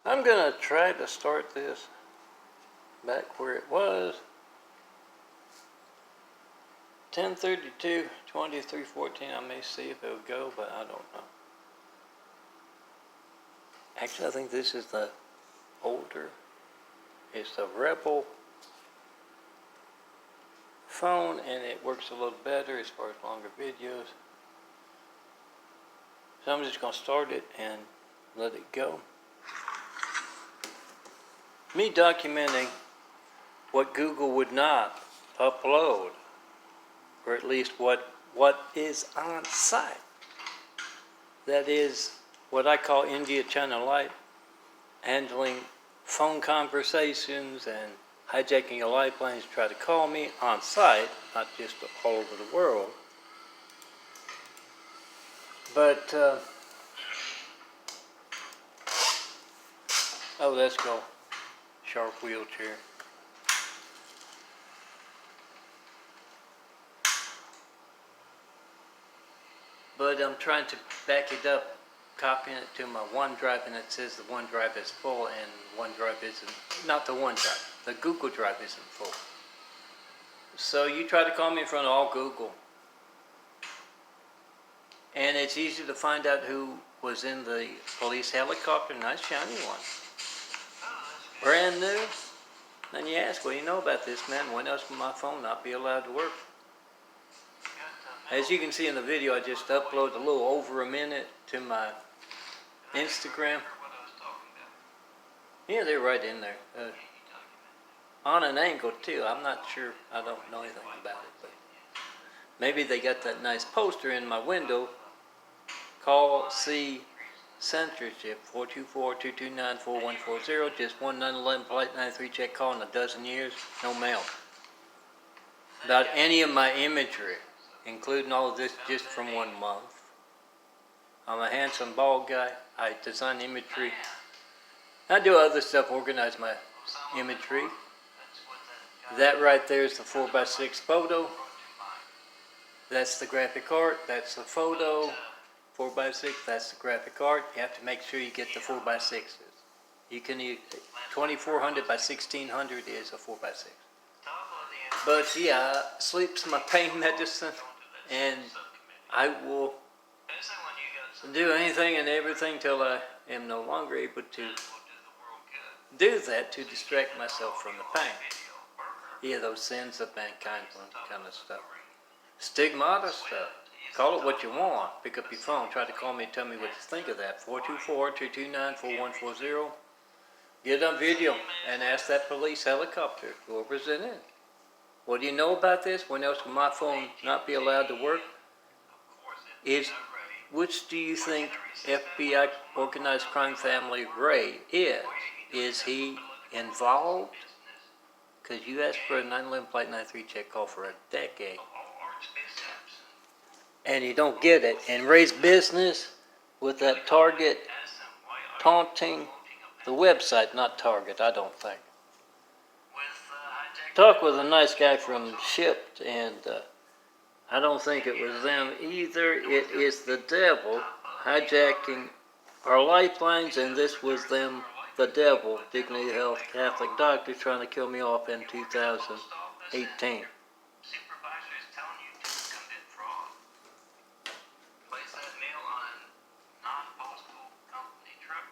I'm going to try to start this back where it was. 10:32, 23:14. I may see if it'll go, but I don't know. Actually, I think this is the older. It's the Rebel phone, and it works a little better as far as longer videos. So I'm just going to start it and let it go. Me documenting what Google would not upload, or at least what is on site. That is what I call India China Light, handling phone conversations and hijacking your lifelines to try to call me on site, not just all over the world. But, oh, let's go. Sharp wheelchair. But I'm trying to back it up, copying it to my OneDrive, and it says the OneDrive is full, and OneDrive isn't, not the OneDrive, the Google Drive isn't full. So you try to call me in front of all Google. And it's easy to find out who was in the police helicopter, nice shiny one. Brand new. Then you ask, well, you know about this, man, when else will my phone not be allowed to work? As you can see in the video, I just uploaded a little over a minute to my Instagram. Yeah, they're right in there. On an angle, too. I'm not sure. I don't know anything about it. But maybe they got that nice poster in my window. Call C Censorship, 424-229-4140. Just one 911 Flight 93 check call in a dozen years. No mail. About any of my imagery, including all of this just from 1 month. I'm a handsome bald guy. I design imagery. I do other stuff, organize my imagery. That right there is the 4x6 photo. That's the graphic art. That's the photo. 4x6, that's the graphic art. You have to make sure you get the 4x6s. You can use 2400 by 1600 is a 4x6. But yeah, sleep's my pain medicine, and I will do anything and everything till I am no longer able to do that to distract myself from the pain. Yeah, those sins of mankind kind of stuff. Stigmata stuff. Call it what you want. Pick up your phone. Try to call me and tell me what you think of that. 424-229-4140. Get on video and ask that police helicopter, whoever's in it. What do you know about this? When else will my phone not be allowed to work? Which do you think FBI organized crime family Ray is? Is he involved? Because you asked for a 911 Flight 93 check call for a decade. And you don't get it. And Ray's business with that Target taunting the website, not Target, I don't think. Talk with a nice guy from Shipped, and I don't think it was them either. It is the devil hijacking our lifelines, and this was them, the devil, Dignity Health Catholic doctor, trying to kill me off in 2018.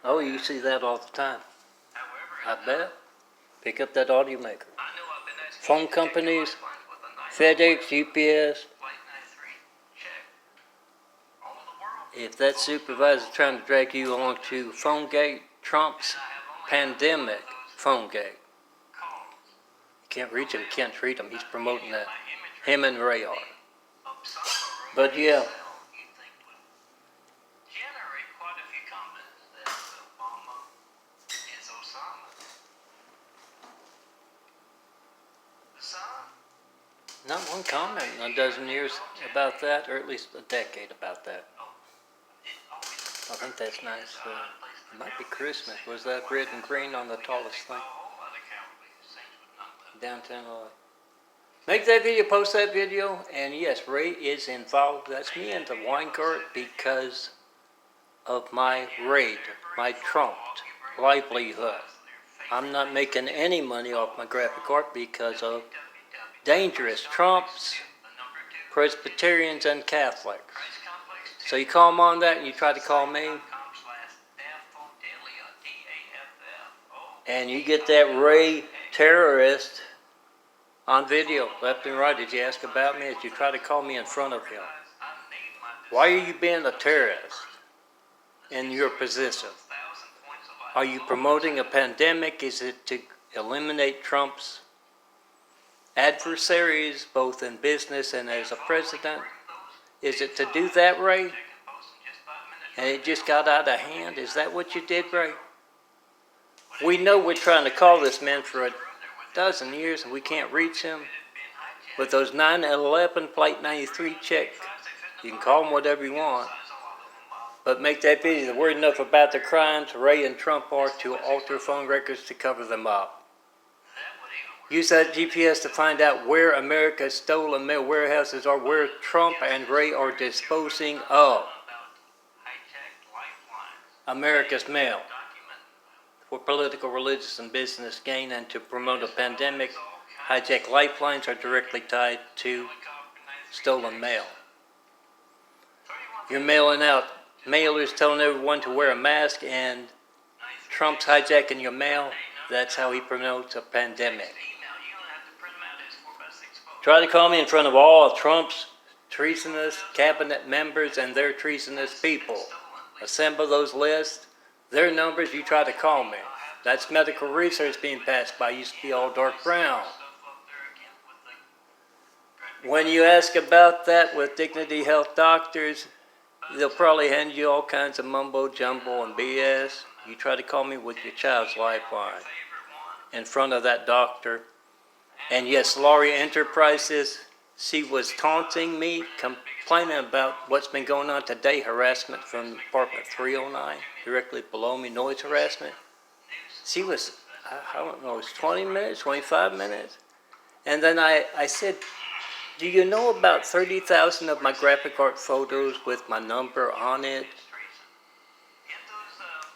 Oh, you see that all the time. I bet. Pick up that audio maker. Phone companies, FedEx, UPS. If that supervisor's trying to drag you along to PhoneGate, Trump's pandemic PhoneGate. You can't reach him, can't treat him. He's promoting that. Him and Ray are. But yeah. Not one comment in a dozen years about that, or at least a decade about that. I think that's nice. It might be Christmas. Was that red and green on the tallest thing? Downtown LA. Make that video, post that video, and yes, Ray is involved. That's me in the wine cart because of my raid, my trumped livelihood. I'm not making any money off my graphic art because of dangerous Trumps, Presbyterians, and Catholics. So you call them on that and you try to call me, and you get that Ray terrorist on video, left and right, as you ask about me, as you try to call me in front of him. Why are you being a terrorist in your position? Are you promoting a pandemic? Is it to eliminate Trump's adversaries, both in business and as a president? Is it to do that, Ray? And it just got out of hand? Is that what you did, Ray? We know we're trying to call this man for a dozen years and we can't reach him. With those 9/11 Flight 93 checks, you can call them whatever you want, but make that video. They're worried enough about the crimes Ray and Trump are to alter phone records to cover them up. Use that GPS to find out where America's stolen mail warehouses are, where Trump and Ray are disposing of America's mail for political, religious, and business gain, and to promote a pandemic. Hijacked lifelines are directly tied to stolen mail. You're mailing out mailers telling everyone to wear a mask, and Trump's hijacking your mail. That's how he promotes a pandemic. Try to call me in front of all of Trump's treasonous cabinet members and their treasonous people. Assemble those lists, their numbers, you try to call me. That's medical research being passed by. Used to be all dark brown. When you ask about that with Dignity Health doctors, they'll probably hand you all kinds of mumbo jumbo and BS. You try to call me with your child's lifeline in front of that doctor. And yes, Laurie Enterprises, she was taunting me, complaining about what's been going on today, harassment from Department 309, directly below me, noise harassment. She was, I don't know, it was 20 minutes, 25 minutes. And then I said, do you know about 30,000 of my graphic art photos with my number on it?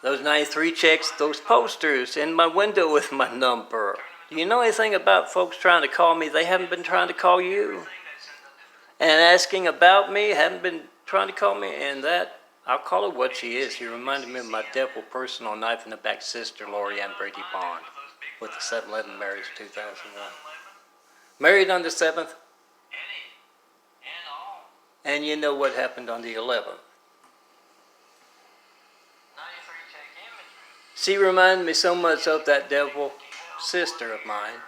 Those 93 checks, those posters in my window with my number. Do you know anything about folks trying to call me? They haven't been trying to call you. And asking about me, haven't been trying to call me. And that, I'll call her what she is. She reminded me of my devil personal knife in the back sister, Lori Ann Brady Bond, with the 7/11 marriage 2001. Married on the 7th. And you know what happened on the 11th. She reminded me so much of that devil sister of mine.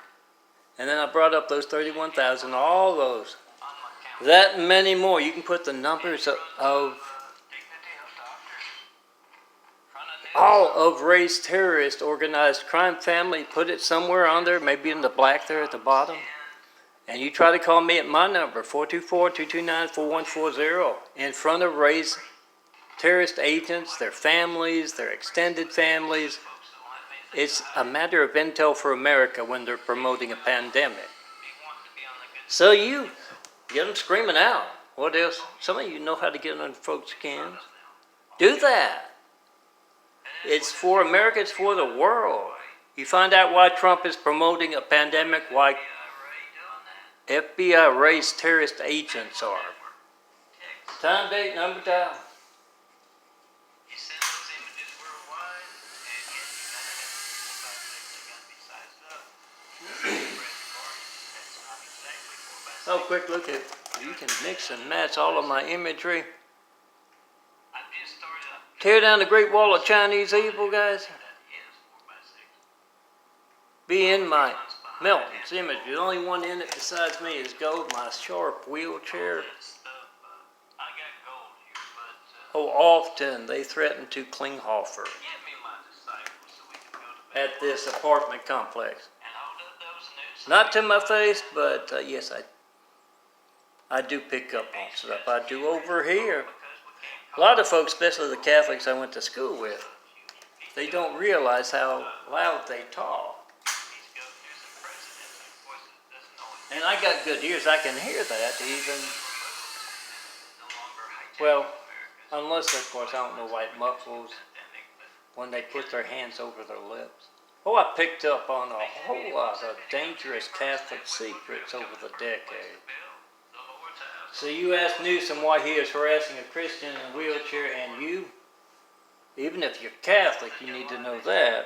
And then I brought up those 31,000, all those. That many more. You can put the numbers of all of Ray's terrorist organized crime family, put it somewhere on there, maybe in the black there at the bottom. And you try to call me at my number, 424-229-4140, in front of Ray's terrorist agents, their families, their extended families. It's a matter of intel for America when they're promoting a pandemic. So you get them screaming out. What else? Some of you know how to get on folks' skins. Do that. It's for America, it's for the world. You find out why Trump is promoting a pandemic, why FBI Ray's terrorist agents are. Time, date, number, dial. Oh, quick look at, you can mix and match all of my imagery. Tear down the Great Wall of Chinese evil, guys. Be in my Melton's image. The only one in it besides me is gold, my sharp wheelchair. Oh, often they threaten to Klinghoffer at this apartment complex. Not to my face, but yes, I do pick up on stuff. I do over here. A lot of folks, especially the Catholics I went to school with, they don't realize how loud they talk. And I got good ears, I can hear that even, well, unless of course I don't know white muffles. when they put their hands over their lips. Oh, I picked up on a whole lot of dangerous Catholic secrets over the decades. So you asked Newsom why he is harassing a Christian in a wheelchair, and you, even if you're Catholic, you need to know that.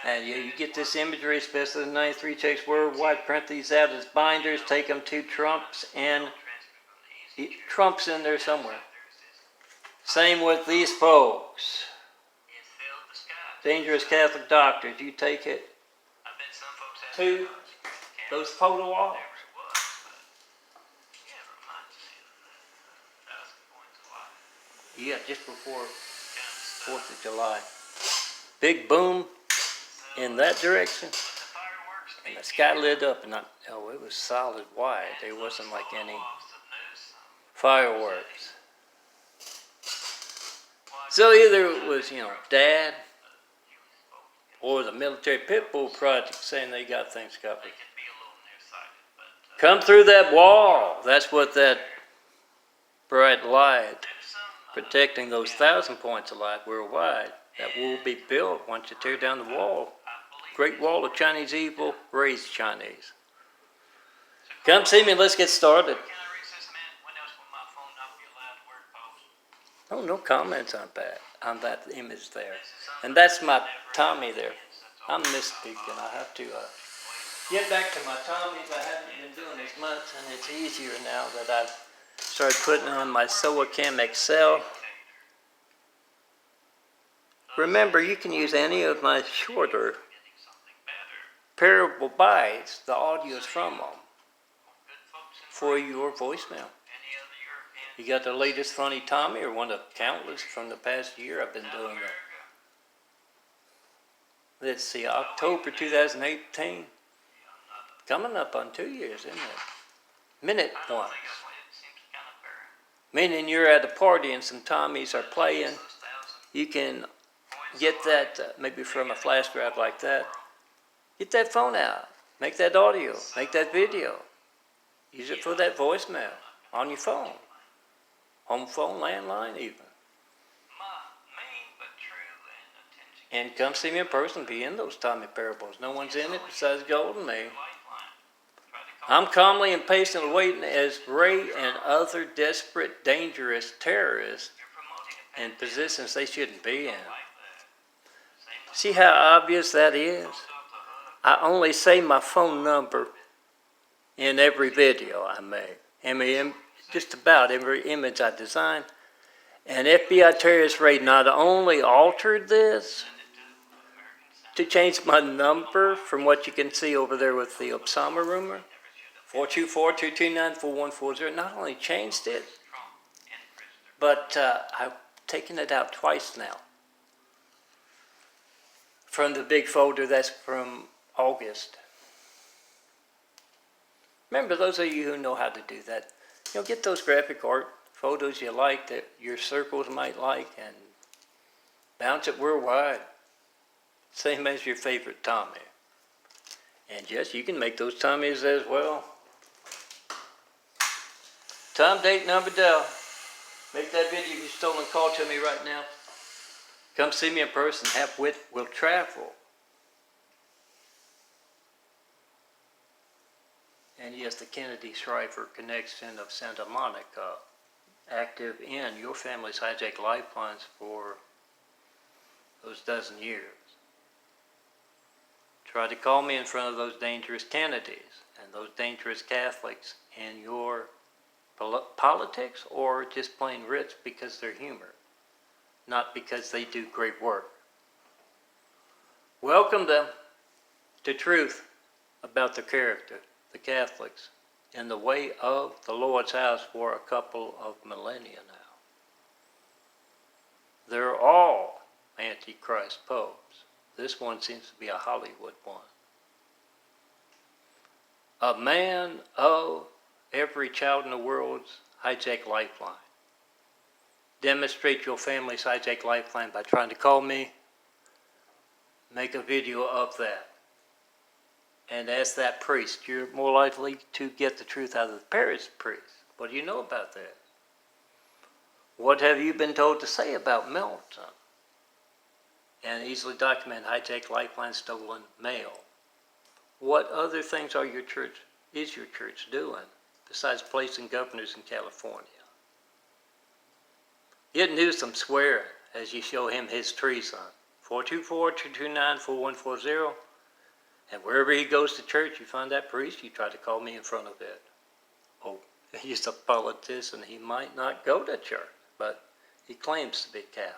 And yeah, you get this imagery, especially the 93 checks worldwide, print these out as binders, take them to Trump's in there somewhere. Same with these folks. Dangerous Catholic doctors, you take it to those photo walls. Yeah, just before 4th of July. Big boom in that direction, and the sky lit up, and it was solid white. There wasn't like any fireworks. So either it was, Dad, or the military pit bull project saying they got things covered. Come through that wall. That's what that bright light protecting those 1,000 points of light worldwide that will be built once you tear down the wall. Great wall of Chinese evil, raised Chinese. Come see me, let's get started. Oh, no comments on that image there. And that's my Tommy there. I'm misspeaking. I have to get back to my Tommies. I haven't been doing as much, and it's easier now that I've started putting on my SOACAM XL. Remember, you can use any of my shorter parable bites, the audios from them, for your voicemail. You got the latest funny Tommy or one of countless from the past year. I've been doing that. Let's see, October 2018. Coming up on 2 years, isn't it? Minute ones. Meaning you're at a party and some Tommies are playing. You can get that maybe from a flash drive like that. Get that phone out. Make that audio. Make that video. Use it for that voicemail on your phone. Home phone, landline even. And come see me in person. Be in those Tommy parables. No one's in it besides Gold and me. I'm calmly and patiently waiting as Ray and other desperate, dangerous terrorists in positions they shouldn't be in. See how obvious that is? I only say my phone number in every video I make. Just about every image I design. And FBI terrorist Ray not only altered this to change my number from what you can see over there with the Osama rumor, 424-229-4140, not only changed it, but I've taken it out twice now. From the big folder that's from August. Remember, those of you who know how to do that, get those graphic art photos you like that your circles might like and bounce it worldwide. Same as your favorite Tommy. And yes, you can make those Tommies as well. Time, date, number, dial. Make that video if you stolen call to me right now. Come see me in person. Half wit will travel. And yes, the Kennedy Shriver connection of Santa Monica, active in your family's hijacked lifelines for those dozen years. Try to call me in front of those dangerous Kennedys and those dangerous Catholics in your politics, or just plain rich because they're humor, not because they do great work. Welcome them to truth about the character, the Catholics, in the way of the Lord's house for a couple of millennia now. They're all Antichrist popes. This one seems to be a Hollywood one. A man of every child in the world's hijacked lifeline. Demonstrate your family's hijacked lifeline by trying to call me. Make a video of that. And ask that priest. You're more likely to get the truth out of the parish priest. What do you know about that? What have you been told to say about Melton? and easily document high-tech lifeline stolen mail. What other things is your church doing besides placing governors in California? Get Newsom swearing as you show him his treason. 424-229-4140. And wherever he goes to church, you find that priest, you try to call me in front of it. Oh, he's a politician. He might not go to church, but he claims to be Catholic.